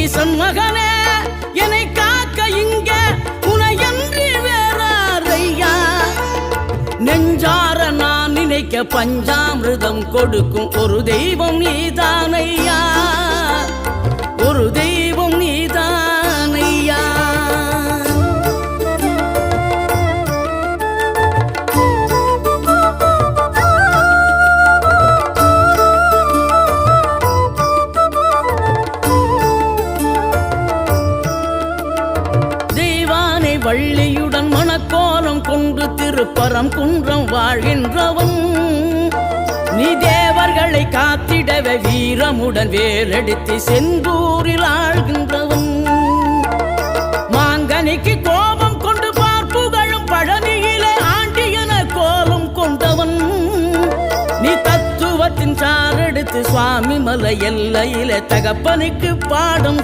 சண்மகனே என்னை காக்க இங்க உனையன்றி வேறாரையா நெஞ்சார நான் நினைக்க பஞ்சாமிர்தம் கொடுக்கும் ஒரு தெய்வம் நீதானையா ஒரு தெய்வம் நீதானையா வள்ளியுடன் மணக்கோலம் கொண்டு திருப்பரம் குன்றம் வாழ்கின்றவன் நீ தேவர்களை காத்திடவே வீரமுடன் வேலெடுத்து செந்தூரில் ஆழ்கின்றவன் மாங்கனிக்கு கோபம் கொண்டு பார்ப்புகழும் பழனியிலே ஆண்டியன கோலம் கொண்டவன் நீ தத்துவத்தின் சாரெடுத்து சுவாமி மலை எல்லையிலே தகப்பனுக்கு பாடம்